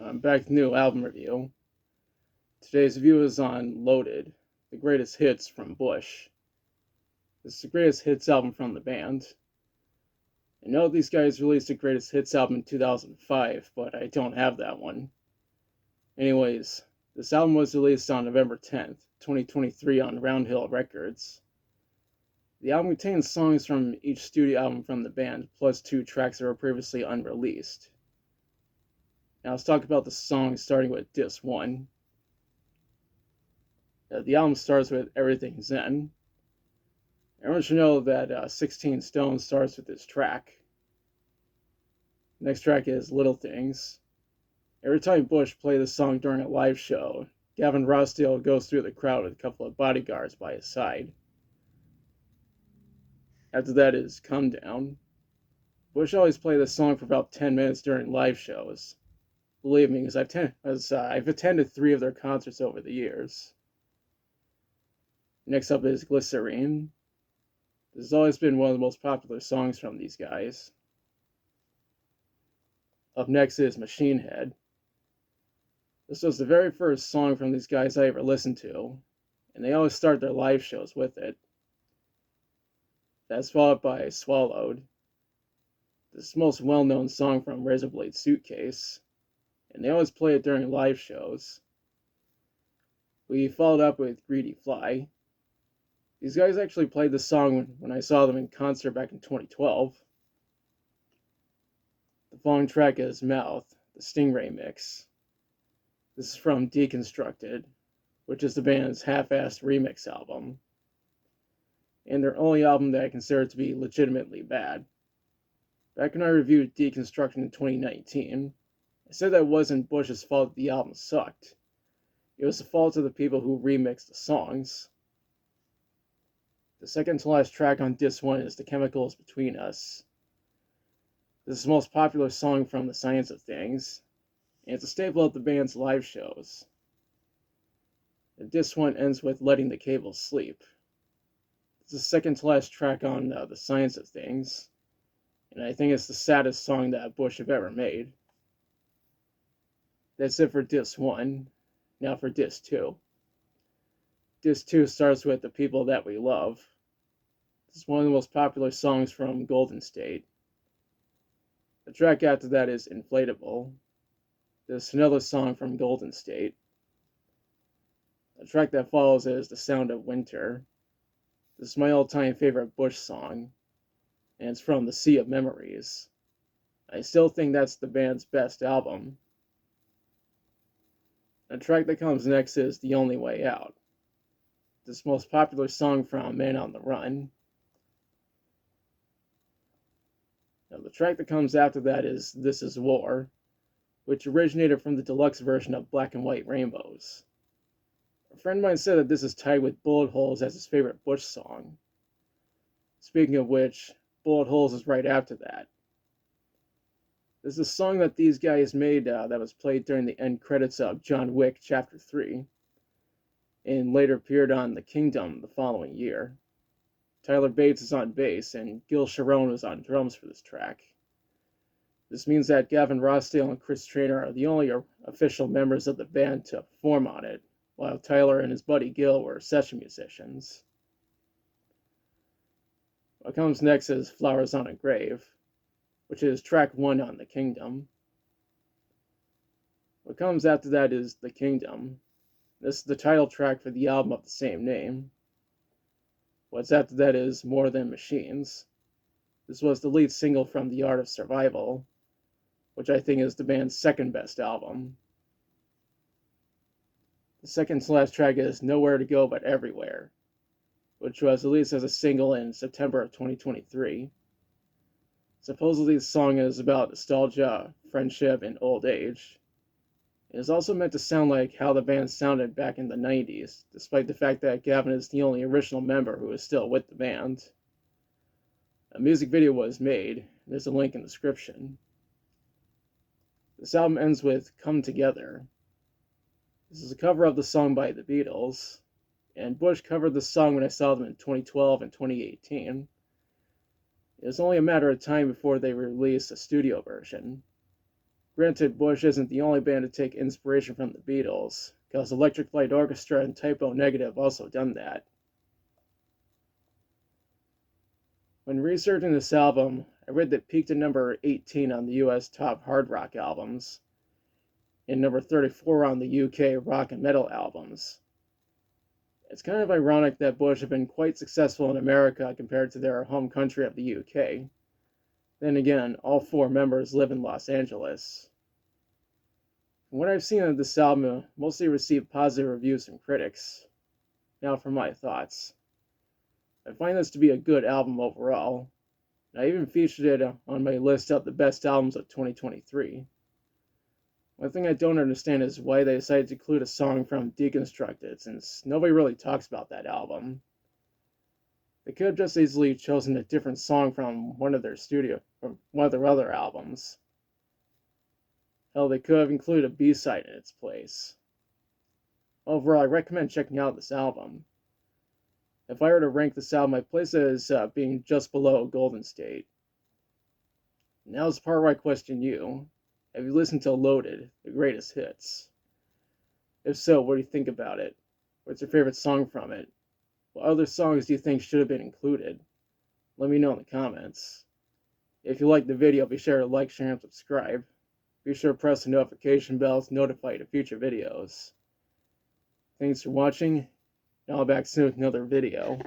I'm back with a new album review. Today's review is on Loaded, the greatest hits from Bush. This is the greatest hits album from the band. I know these guys released the greatest hits album in 2005, but I don't have that one. Anyways, this album was released on November 10th, 2023 on Roundhill Records. The album contains songs from each studio album from the band, plus 2 tracks that were previously unreleased. Now let's talk about the songs starting with Disc 1. The album starts with Everything Zen. Everyone should know that 16 Stone starts with this track. Next track is Little Things. Every time Bush plays this song during a live show, Gavin Rossdale goes through the crowd with a couple of bodyguards by his side. After that is Come Down. Bush always plays this song for about 10 minutes during live shows. Believe me, because I've attended 3 of their concerts over the years. Next up is Glycerine. This has always been one of the most popular songs from these guys. Up next is Machine Head. This was the very first song from these guys I ever listened to, and they always start their live shows with it. That's followed by Swallowed. This is the most well-known song from Razorblade Suitcase, and they always play it during live shows. We followed up with Greedy Fly. These guys actually played this song when I saw them in concert back in 2012. The following track is Mouth, the Stingray mix. This is from Deconstructed, which is the band's half-assed remix album, and their only album that I consider to be legitimately bad. Back when I reviewed Deconstruction in 2019, I said that it wasn't Bush's fault that the album sucked. It was the fault of the people who remixed the songs. The second to last track on Disc 1 is The Chemicals Between Us. This is the most popular song from The Science of Things, and it's a staple of the band's live shows. And Disc 1 ends with Letting the Cables Sleep. This is the second to last track on The Science of Things, and I think it's the saddest song that Bush have ever made. That's it for Disc 1. Now for Disc 2. Disc 2 starts with The People That We Love. This is one of the most popular songs from Golden State. The track after that is Inflatable. This is another song from Golden State. The track that follows is The Sound of Winter. This is my all-time favorite Bush song, and it's from The Sea of Memories. I still think that's the band's best album. The track that comes next is The Only Way Out. This is the most popular song from Man on the Run. Now, the track that comes after that is This Is War, which originated from the deluxe version of Black and White Rainbows. A friend of mine said that this is tied with Bullet Holes as his favorite Bush song. Speaking of which, Bullet Holes is right after that. This is a song that these guys made that was played during the end credits of John Wick Chapter 3, and later appeared on The Kingdom the following year. Tyler Bates is on bass, and Gil Sharon was on drums for this track. This means that Gavin Rossdale and Chris Traynor are the only official members of the band to perform on it, while Tyler and his buddy Gil were session musicians. What comes next is Flowers on a Grave, which is track 1 on The Kingdom. What comes after that is The Kingdom. This is the title track for the album of the same name. What's after that is More Than Machines. This was the lead single from The Art of Survival, which I think is the band's second best album. The second to last track is Nowhere to Go But Everywhere, which was released as a single in September of 2023. Supposedly the song is about nostalgia, friendship, and old age. It is also meant to sound like how the band sounded back in the 90s, despite the fact that Gavin is the only original member who is still with the band. A music video was made. There's a link in the description. This album ends with Come Together. This is a cover of the song by the Beatles, and Bush covered the song when I saw them in 2012 and 2018. It was only a matter of time before they released a studio version. Granted, Bush isn't the only band to take inspiration from the Beatles, because Electric Light Orchestra and Typo Negative also done that. When researching this album, I read that it peaked at number 18 on the US top hard rock albums, and number 34 on the UK rock and metal albums. It's kind of ironic that Bush have been quite successful in America compared to their home country of the UK. Then again, all 4 members live in Los Angeles. From what I've seen of this album, mostly received positive reviews from critics. Now for my thoughts. I find this to be a good album overall. I even featured it on my list of the best albums of 2023. One thing I don't understand is why they decided to include a song from Deconstructed, since nobody really talks about that album. They could have just easily chosen a different song from one of their other albums. Hell, they could have included a B-side in its place. Overall, I recommend checking out this album. If I were to rank this album, I'd place it as being just below Golden State. Now's the part where I question you. Have you listened to Loaded, the greatest hits? If so, what do you think about it? What's your favorite song from it? What other songs do you think should have been included? Let me know in the comments. If you liked the video, be sure to like, share, and subscribe. Be sure to press the notification bell to notify you of future videos. Thanks for watching, and I'll be back soon with another video.